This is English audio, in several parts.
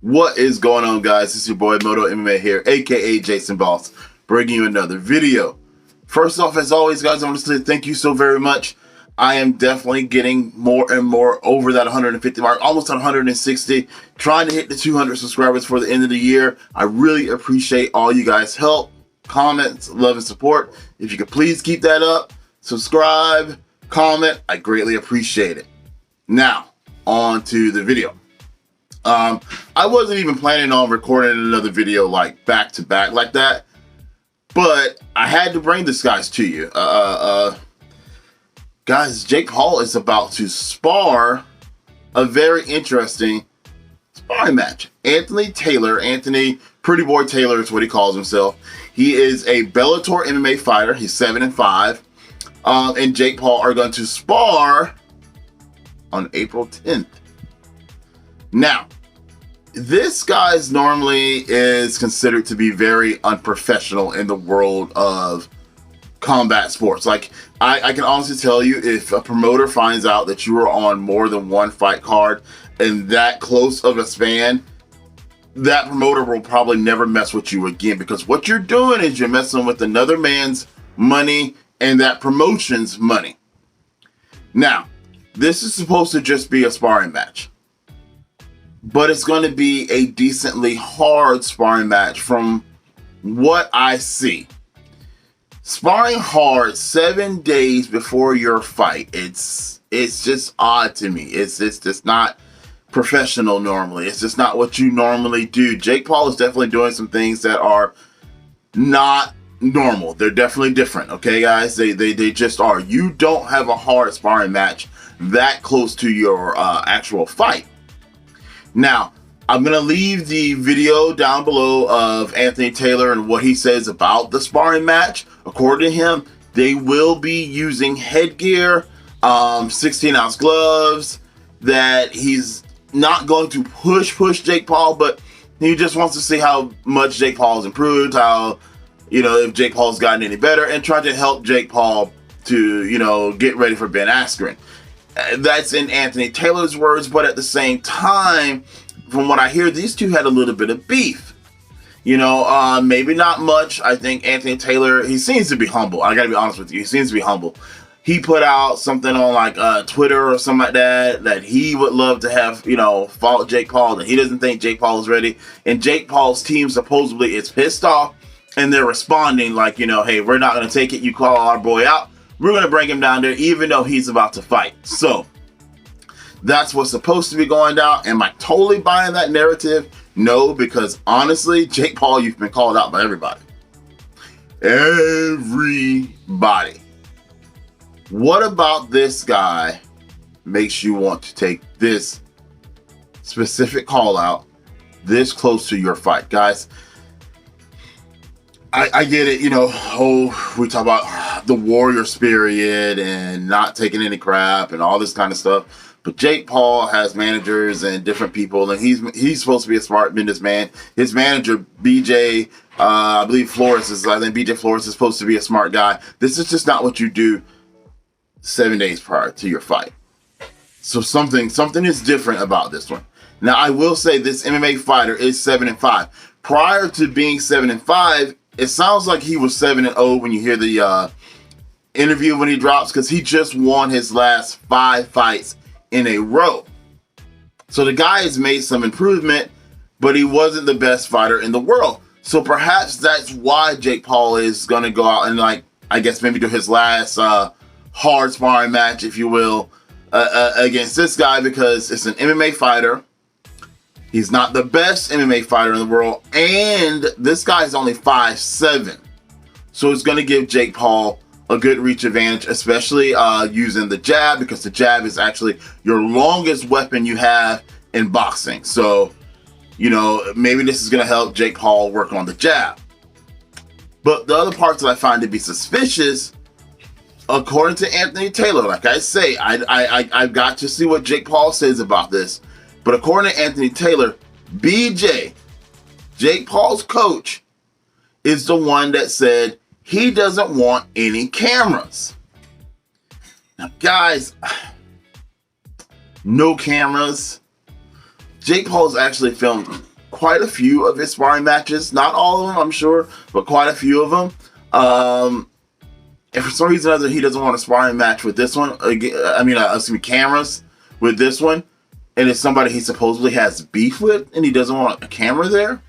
What is going on, guys? This is your boy Moto MMA here, aka Jason Boss, bringing you another video. First off, as always, guys, I want to say thank you so very much. I am definitely getting more and more over that 150 mark, almost at 160, trying to hit the 200 subscribers for the end of the year. I really appreciate all you guys' help, comments, love, and support. If you could please keep that up, subscribe, comment, I greatly appreciate it. Now, on to the video. I wasn't even planning on recording another video like back to back like that, but I had to bring this guys to you. Guys, Jake Paul is about to spar a very interesting sparring match. Anthony Pretty Boy Taylor is what he calls himself. He is a Bellator MMA fighter. He's 7-5. And Jake Paul are going to spar on April 10th. Now, this guy's normally is considered to be very unprofessional in the world of combat sports. Like, I can honestly tell you, if a promoter finds out that you are on more than one fight card in that close of a span, that promoter will probably never mess with you again, because what you're doing is you're messing with another man's money and that promotion's money. Now, this is supposed to just be a sparring match, but it's going to be a decently hard sparring match from what I see. Sparring hard 7 days before your fight, it's just odd to me. It's just not professional normally. It's just not what you normally do. Jake Paul is definitely doing some things that are not normal. They're definitely different, okay, guys? They just are. You don't have a hard sparring match that close to your actual fight. Now, I'm going to leave the video down below of Anthony Taylor and what he says about the sparring match. According to him, they will be using headgear, 16-ounce gloves, that he's not going to push Jake Paul, but he just wants to see how much Jake Paul has improved, how, if Jake Paul's gotten any better, and try to help Jake Paul to, get ready for Ben Askren. That's in Anthony Taylor's words, but at the same time, from what I hear, these two had a little bit of beef. Maybe not much. I think Anthony Taylor, he seems to be humble. I gotta be honest with you. He seems to be humble. He put out something on like Twitter or something like that he would love to have, fought Jake Paul, that he doesn't think Jake Paul is ready. And Jake Paul's team supposedly is pissed off, and they're responding like, hey, we're not going to take it. You call our boy out. We're going to bring him down there even though he's about to fight. So that's what's supposed to be going down. Am I totally buying that narrative? No, because honestly, Jake Paul, you've been called out by everybody. Everybody. What about this guy makes you want to take this specific call out this close to your fight? Guys, I get it, we talk about the warrior spirit and not taking any crap and all this kind of stuff. But Jake Paul has managers and different people, and he's supposed to be a smart businessman. His manager, BJ, I believe BJ Flores is supposed to be a smart guy. This is just not what you do 7 days prior to your fight. So something is different about this one. Now, I will say this MMA fighter is 7-5. Prior to being 7-5, it sounds like he was 7-0 when you hear the interview when he drops, because he just won his last 5 fights in a row. So the guy has made some improvement, but he wasn't the best fighter in the world. So perhaps that's why Jake Paul is going to go out and, I guess maybe do his last hard sparring match, if you will, against this guy, because it's an MMA fighter. He's not the best MMA fighter in the world, and this guy's only 5'7". So it's going to give Jake Paul a good reach advantage, especially using the jab, because the jab is actually your longest weapon you have in boxing. So, maybe this is going to help Jake Paul work on the jab. But the other parts that I find to be suspicious, according to Anthony Taylor, like I say, I've got to see what Jake Paul says about this. But according to Anthony Taylor, BJ, Jake Paul's coach, is the one that said he doesn't want any cameras. Now, guys, no cameras. Jake Paul's actually filmed quite a few of his sparring matches. Not all of them, I'm sure, but quite a few of them. And for some reason or other, he doesn't want a sparring match with this one. Cameras with this one. And it's somebody he supposedly has beef with, and he doesn't want a camera there.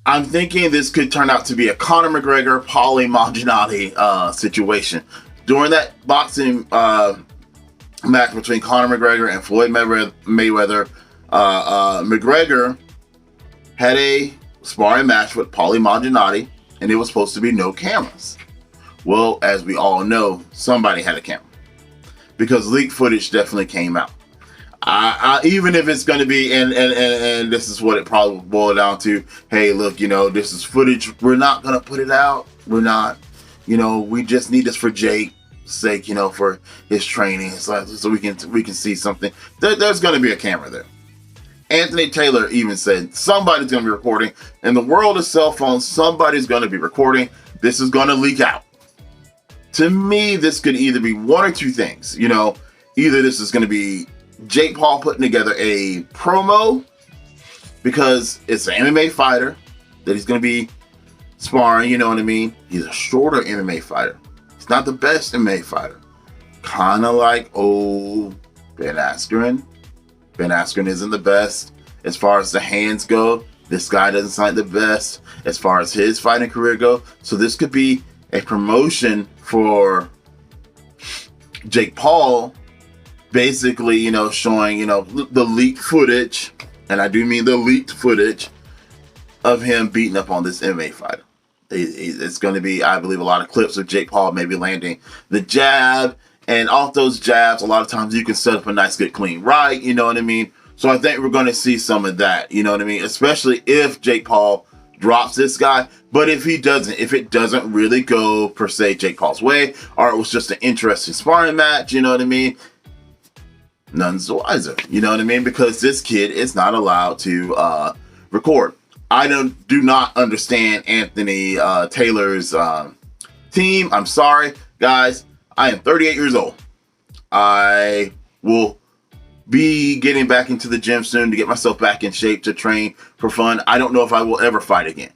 I'm thinking this could turn out to be a Conor McGregor, Paulie Malignaggi situation. During that boxing match between Conor McGregor and Floyd Mayweather, McGregor had a sparring match with Paulie Malignaggi, and it was supposed to be no cameras. Well, as we all know, somebody had a camera, because leaked footage definitely came out. Even if it's going to be, and this is what it probably boiled down to. Hey, look, this is footage. We're not going to put it out. We're not, we just need this for Jake's sake, for his training, so we can see something. There's going to be a camera there. Anthony Taylor even said somebody's going to be recording. In the world of cell phones, somebody's going to be recording. This is going to leak out. To me, this could either be one or two things. Either this is going to be Jake Paul putting together a promo, because it's an MMA fighter that he's going to be sparring, you know what I mean? He's a shorter MMA fighter. He's not the best MMA fighter. Kind of like old Ben Askren. Ben Askren isn't the best as far as the hands go. This guy doesn't sound like the best as far as his fighting career go. So this could be a promotion for Jake Paul, basically, showing, the leaked footage, and I do mean the leaked footage of him beating up on this MMA fighter. It's going to be, I believe, a lot of clips of Jake Paul maybe landing the jab, and off those jabs, a lot of times you can set up a nice, good, clean right, you know what I mean? So I think we're going to see some of that, you know what I mean? Especially if Jake Paul drops this guy. But if he doesn't, if it doesn't really go, per se, Jake Paul's way, or it was just an interesting sparring match, you know what I mean? None's the wiser, you know what I mean? Because this kid is not allowed to record. I do not understand Anthony Taylor's team. I'm sorry, guys. I am 38 years old. I will be getting back into the gym soon to get myself back in shape to train for fun. I don't know if I will ever fight again.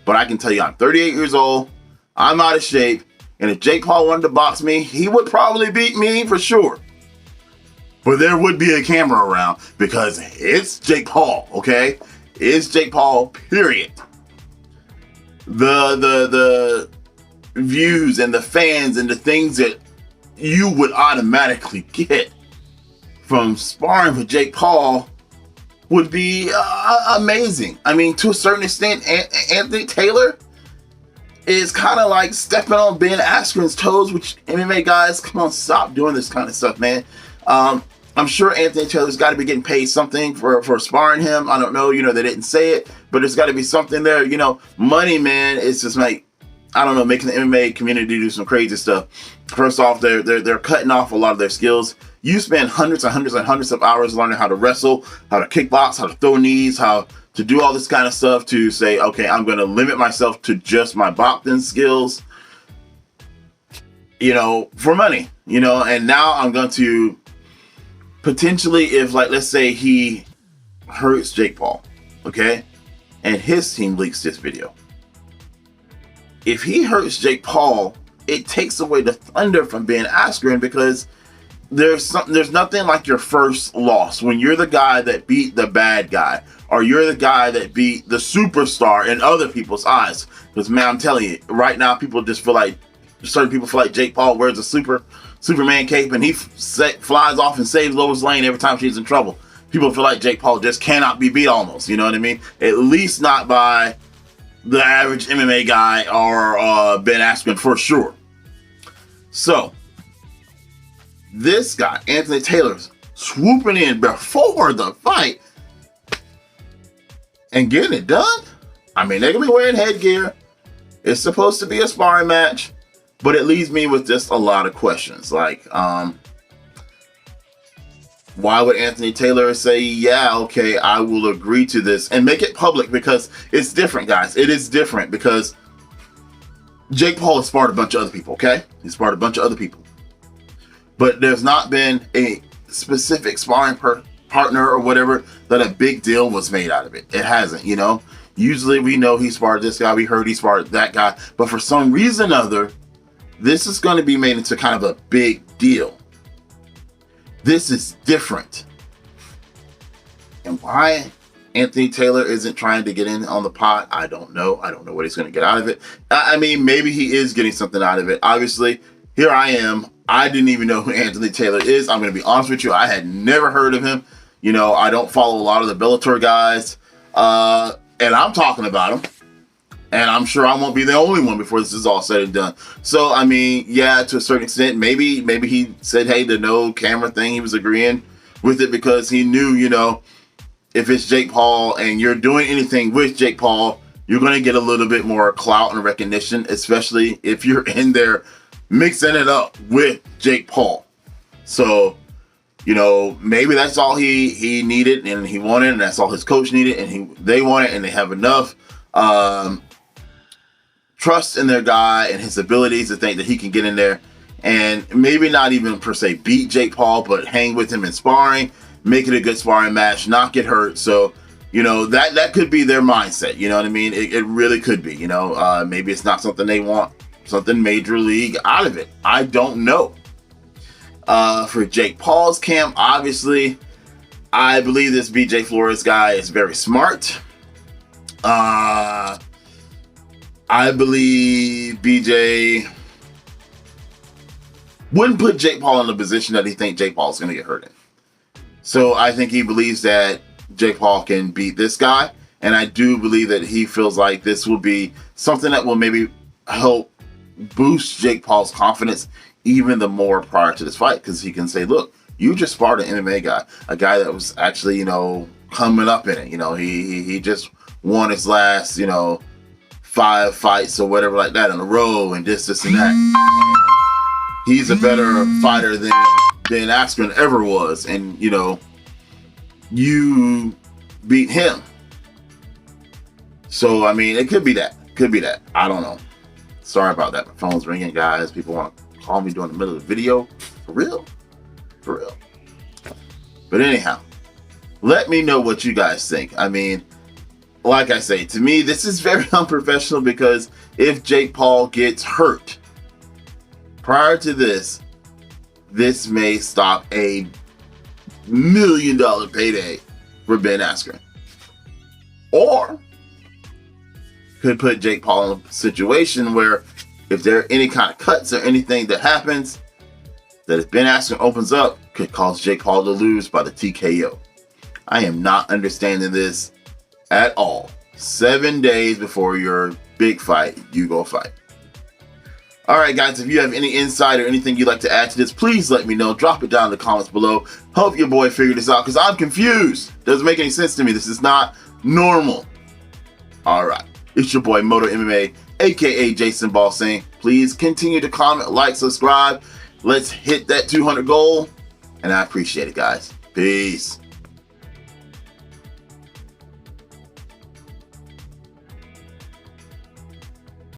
But I can tell you, I'm 38 years old. I'm out of shape. And if Jake Paul wanted to box me, he would probably beat me for sure. But there would be a camera around, because it's Jake Paul, okay? It's Jake Paul, period. The views and the fans and the things that you would automatically get from sparring with Jake Paul would be amazing. I mean, to a certain extent, Anthony Taylor is kind of like stepping on Ben Askren's toes, which MMA guys, come on, stop doing this kind of stuff, man. I'm sure Anthony Taylor's got to be getting paid something for sparring him. I don't know, they didn't say it, but there's got to be something there. Money, man, it's just like, I don't know, making the MMA community do some crazy stuff. First off, they're cutting off a lot of their skills. You spend hundreds and hundreds and hundreds of hours learning how to wrestle, how to kickbox, how to throw knees, how to do all this kind of stuff to say, okay, I'm going to limit myself to just my boxing skills, for money, and now I'm going to potentially, if, like, let's say he hurts Jake Paul, okay, and his team leaks this video. If he hurts Jake Paul, it takes away the thunder from Ben Askren, because there's nothing like your first loss when you're the guy that beat the bad guy, or you're the guy that beat the superstar in other people's eyes. Because, man, I'm telling you, right now, certain people feel like Jake Paul wears a Superman cape and he flies off and saves Lois Lane every time she's in trouble. People feel like Jake Paul just cannot be beat almost, you know what I mean? At least not by the average MMA guy or Ben Askren for sure. So, this guy, Anthony Taylor's swooping in before the fight and getting it done. I mean, they're going to be wearing headgear. It's supposed to be a sparring match, but it leaves me with just a lot of questions. Like, why would Anthony Taylor say, yeah, okay, I will agree to this and make it public? Because it's different, guys. It is different because Jake Paul has sparred a bunch of other people, okay? He's sparred a bunch of other people. But there's not been a specific sparring partner or whatever, that a big deal was made out of it. It hasn't, you know. Usually we know he sparred this guy, we heard he sparred that guy, but for some reason or other, this is going to be made into kind of a big deal. This is different. And why Anthony Taylor isn't trying to get in on the pot, I don't know. I don't know what he's going to get out of it. I mean, maybe he is getting something out of it. Obviously, here I am. I didn't even know who Anthony Taylor is. I'm going to be honest with you. I had never heard of him. You know, I don't follow a lot of the Bellator guys. And I'm talking about him. And I'm sure I won't be the only one before this is all said and done. So, I mean, yeah, to a certain extent, maybe he said, hey, the no camera thing, he was agreeing with it because he knew, you know, if it's Jake Paul and you're doing anything with Jake Paul, you're going to get a little bit more clout and recognition, especially if you're in there mixing it up with Jake Paul. So, you know, maybe that's all he needed and he wanted, and that's all his coach needed, and they want it, and they have enough trust in their guy and his abilities to think that he can get in there and maybe not even per se beat Jake Paul, but hang with him in sparring, make it a good sparring match, not get hurt. So, you know, that could be their mindset. You know what I mean? It really could be. You know, maybe it's not something they want, something major league out of it. I don't know. For Jake Paul's camp, obviously, I believe this BJ Flores guy is very smart. I believe BJ wouldn't put Jake Paul in the position that he thinks Jake Paul is going to get hurt in. So I think he believes that Jake Paul can beat this guy. And I do believe that he feels like this will be something that will maybe help boost Jake Paul's confidence even the more prior to this fight. Because he can say, look, you just sparred an MMA guy, a guy that was actually, you know, coming up in it. You know, he just won his last, you know, 5 fights or whatever like that in a row and this and that. And he's a better fighter than Askren ever was. And, you know, you beat him. So, I mean, it could be that. Could be that. I don't know. Sorry about that. My phone's ringing, guys. People want to call me during the middle of the video. For real. For real. But anyhow, let me know what you guys think. I mean, like I say, to me, this is very unprofessional because if Jake Paul gets hurt prior to this, this may stop a $1 million payday for Ben Askren. Or could put Jake Paul in a situation where if there are any kind of cuts or anything that happens, that if Ben Askren opens up, could cause Jake Paul to lose by the TKO. I am not understanding this at all. 7 days before your big fight, you go fight. Alright guys, if you have any insight or anything you'd like to add to this, please let me know. Drop it down in the comments below. Help your boy figure this out because I'm confused. Doesn't make any sense to me. This is not normal. Alright, it's your boy Moto MMA, aka Jason Ball, saying please continue to comment, like, subscribe. Let's hit that 200 goal. And I appreciate it, guys. Peace.